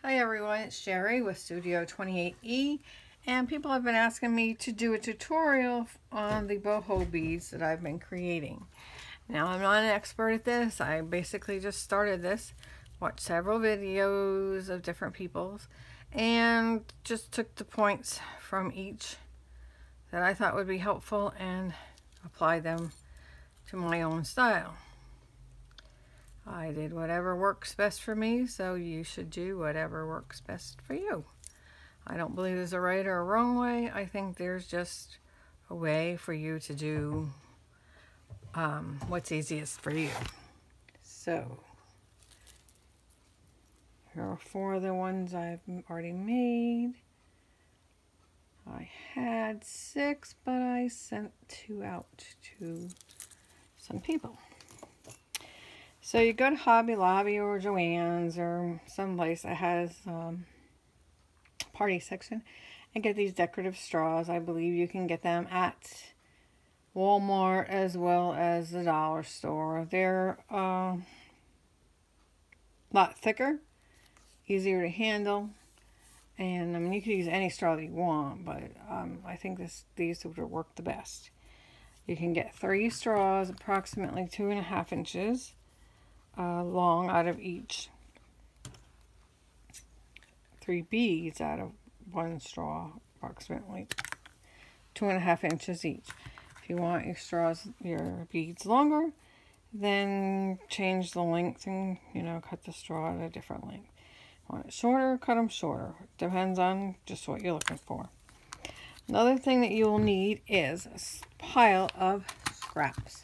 Hi everyone, it's Sherry with Studio 28E, and people have been asking me to do a tutorial on the BoHo beads that I've been creating. Now, I'm not an expert at this. I basically just started this, watched several videos of different people's, and just took the points from each that I thought would be helpful and applied them to my own style. I did whatever works best for me, so you should do whatever works best for you. I don't believe there's a right or a wrong way. I think there's just a way for you to do what's easiest for you. So, here are 4 of the ones I've already made. I had 6, but I sent 2 out to some people. So you go to Hobby Lobby or Joann's or someplace that has party section and get these decorative straws. I believe you can get them at Walmart as well as the dollar store. They're a lot thicker, easier to handle, and I mean you could use any straw that you want, but I think these would work the best. You can get 3 straws, approximately 2.5 inches. Long out of each. 3 beads out of 1 straw, approximately 2.5 inches each. If you want your beads longer, then change the length and cut the straw at a different length. Want it shorter, cut them shorter. Depends on just what you're looking for. Another thing that you will need is a pile of scraps.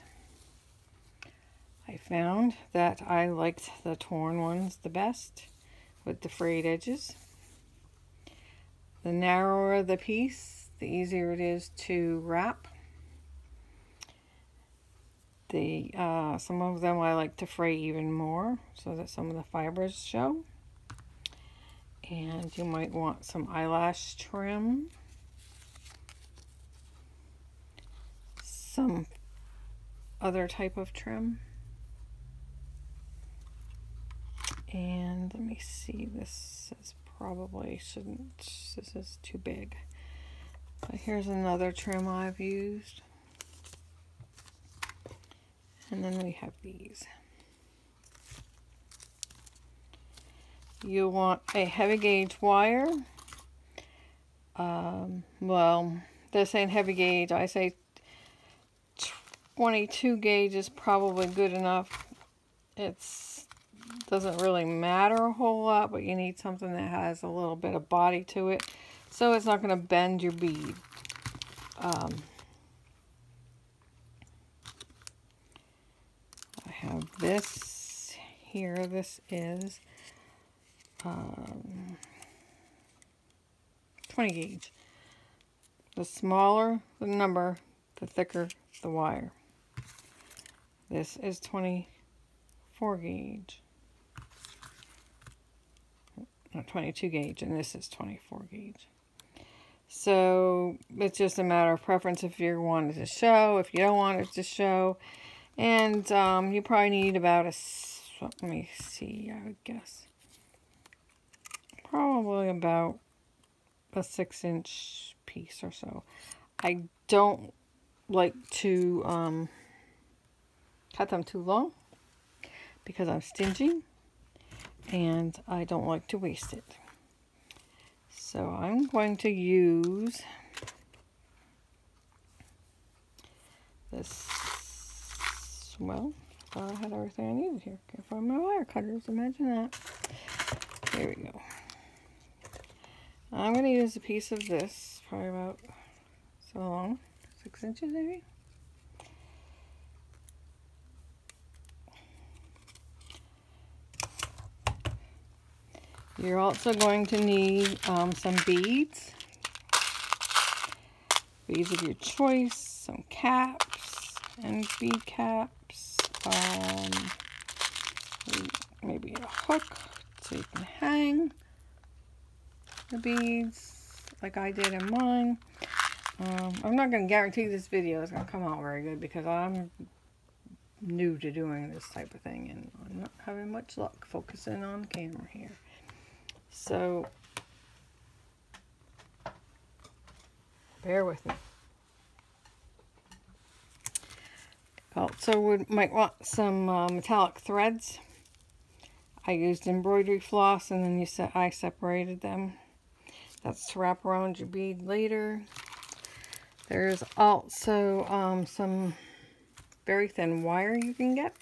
I found that I liked the torn ones the best with the frayed edges. The narrower the piece, the easier it is to wrap. Some of them I like to fray even more so that some of the fibers show. And you might want some eyelash trim. Some other type of trim. And let me see, this is this is too big. But here's another trim I've used. And then we have these. You want a heavy gauge wire. Well, this ain't heavy gauge. I say 22 gauge is probably good enough. Doesn't really matter a whole lot, but you need something that has a little bit of body to it so it's not going to bend your bead. I have this here. This is 20 gauge. The smaller the number, the thicker the wire. This is 24 gauge. Not 22 gauge, and this is 24 gauge. So it's just a matter of preference if you want it to show, if you don't want it to show. And you probably need about let me see, I would guess probably about a 6-inch piece or so. I don't like to cut them too long because I'm stingy. And I don't like to waste it. So I'm going to use this, well, I thought I had everything I needed here. Can't find my wire cutters, imagine that. There we go. I'm going to use a piece of this, probably about so long, 6 inches maybe. You're also going to need some beads. Beads of your choice, some caps and bead caps. Maybe a hook so you can hang the beads like I did in mine. I'm not going to guarantee this video is going to come out very good because I'm new to doing this type of thing and I'm not having much luck focusing on the camera here. So bear with me. Also, we might want some metallic threads. I used embroidery floss, and then I separated them. That's to wrap around your bead later. There's also some very thin wire you can get.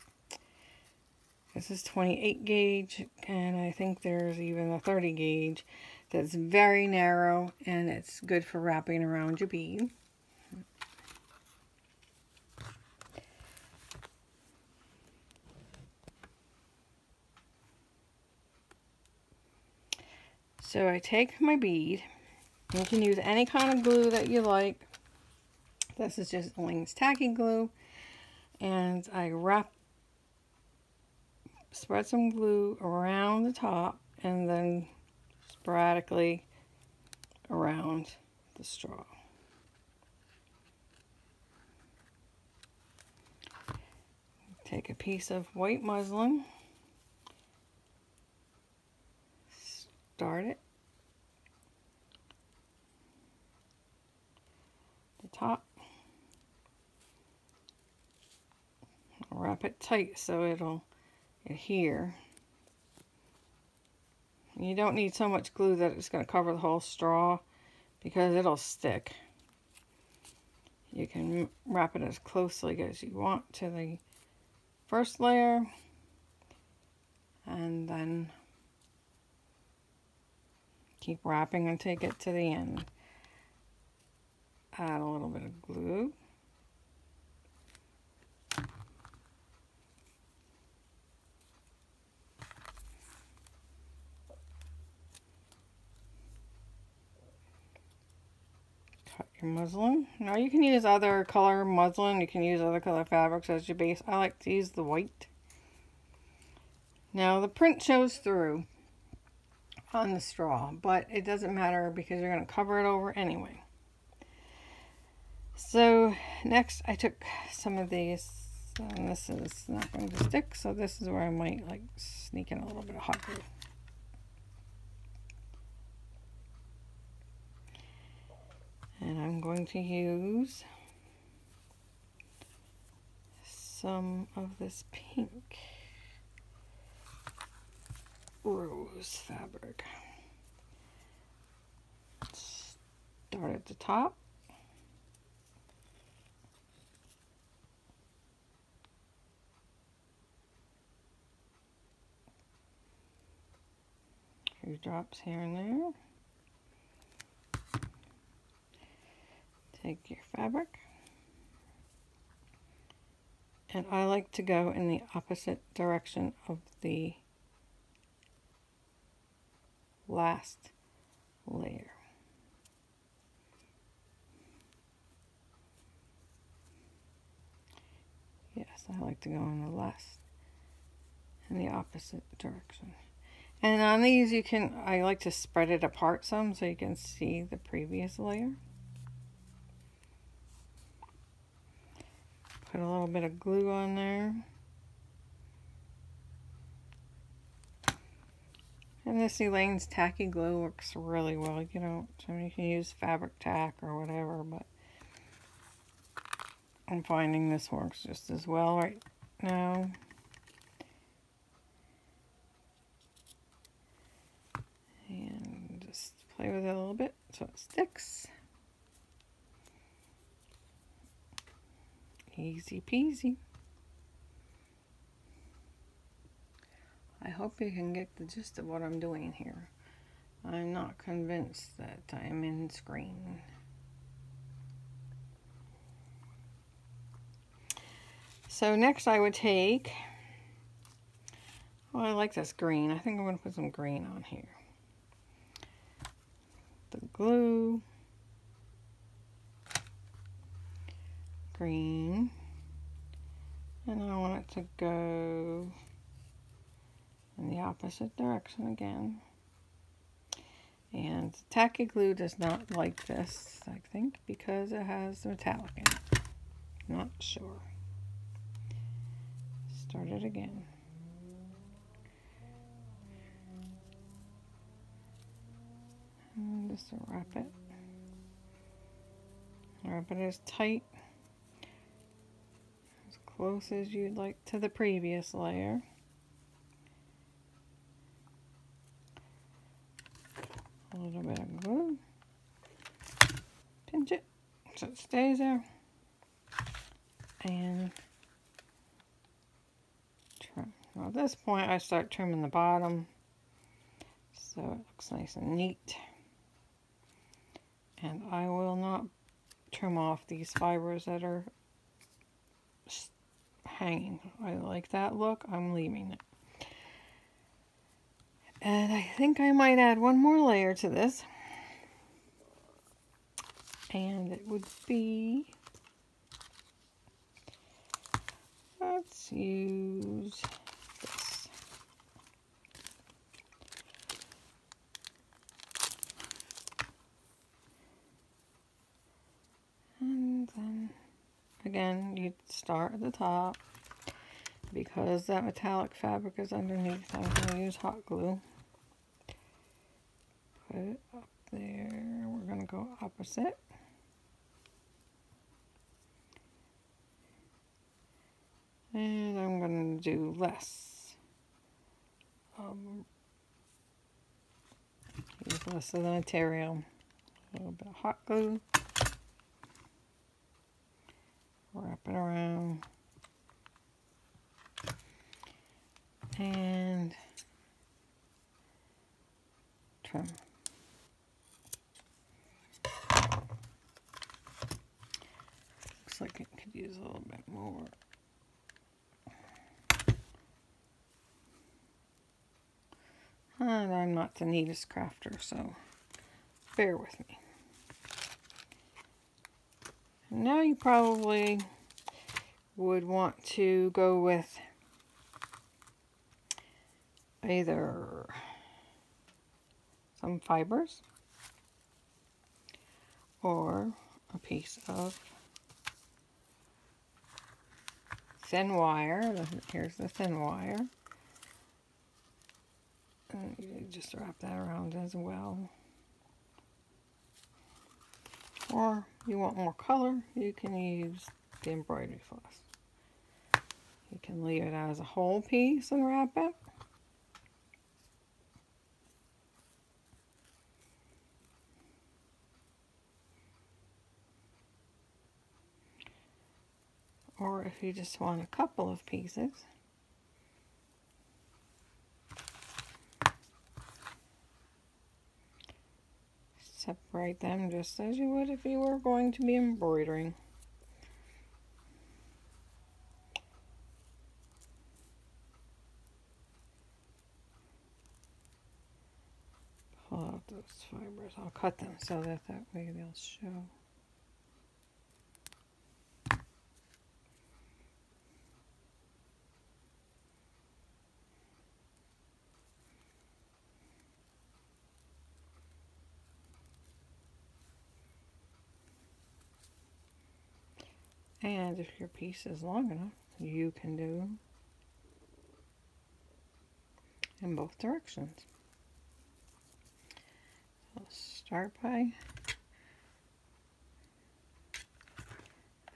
This is 28 gauge, and I think there's even a 30 gauge that's very narrow, and it's good for wrapping around your bead. So I take my bead. You can use any kind of glue that you like. This is just Elaine's tacky glue. And I spread some glue around the top and then sporadically around the straw. Take a piece of white muslin. Start it. The top. Wrap it tight so it'll adhere. You don't need so much glue that it's going to cover the whole straw because it'll stick. You can wrap it as closely as you want to the first layer, and then keep wrapping until you get to the end. Add a little bit of glue. Cut your muslin. Now you can use other color muslin, you can use other color fabrics as your base. I like to use the white. Now the print shows through on the straw, but it doesn't matter because you're going to cover it over anyway. So next I took some of these, and this is not going to stick, so this is where I might like sneak in a little bit of hot glue. And I'm going to use some of this pink rose fabric. Start at the top. A few drops here and there. Take your fabric. And I like to go in the opposite direction of the last layer. Yes, I like to go in the opposite direction. And on these I like to spread it apart some so you can see the previous layer. Put a little bit of glue on there. And this Elaine's tacky glue works really well. You can use fabric tack or whatever, but I'm finding this works just as well right now. And just play with it a little bit so it sticks. Easy peasy. I hope you can get the gist of what I'm doing here. I'm not convinced that I'm in screen. So next I would take, I like this green. I think I'm going to put some green on here. The glue. Green. And I want it to go in the opposite direction again. And tacky glue does not like this, I think, because it has metallic in it. Not sure. Start it again. just wrap it. Wrap it as tight, as close as you'd like to the previous layer. A little bit of glue. Pinch it so it stays there. And trim. Now at this point I start trimming the bottom so it looks nice and neat. And I will not trim off these fibers that are hanging. I like that look. I'm leaving it. And I think I might add one more layer to this. And it would be, let's use this. And then, again, you start at the top. Because that metallic fabric is underneath, I'm going to use hot glue. Put it up there. We're going to go opposite. And I'm going to do less. Use less of the material. A little bit of hot glue. Wrap it around. And trim. Looks like it could use a little bit more. And I'm not the neatest crafter, so bear with me. And now you probably would want to go with either some fibers or a piece of thin wire. Here's the thin wire. And you just wrap that around as well. Or you want more color, you can use the embroidery floss. You can leave it as a whole piece and wrap it. Or if you just want a couple of pieces, separate them just as you would if you were going to be embroidering. Pull out those fibers. I'll cut them so that way they'll show. And if your piece is long enough, you can do in both directions. So start by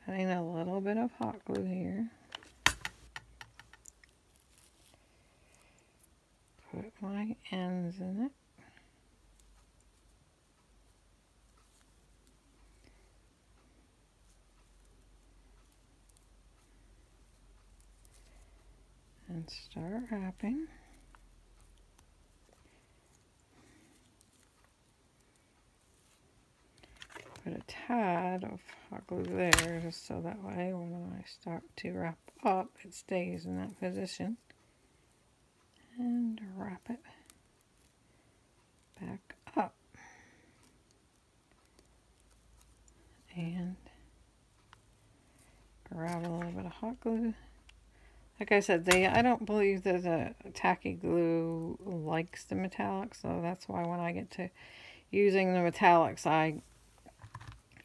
adding a little bit of hot glue here. Put my ends in it. And start wrapping. Put a tad of hot glue there just so that way when I start to wrap up it stays in that position. And wrap it back up. And grab a little bit of hot glue. Like I said, I don't believe that the tacky glue likes the metallic, so that's why when I get to using the metallics, I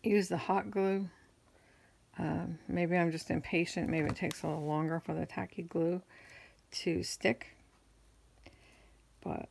use the hot glue. Maybe I'm just impatient. Maybe it takes a little longer for the tacky glue to stick. But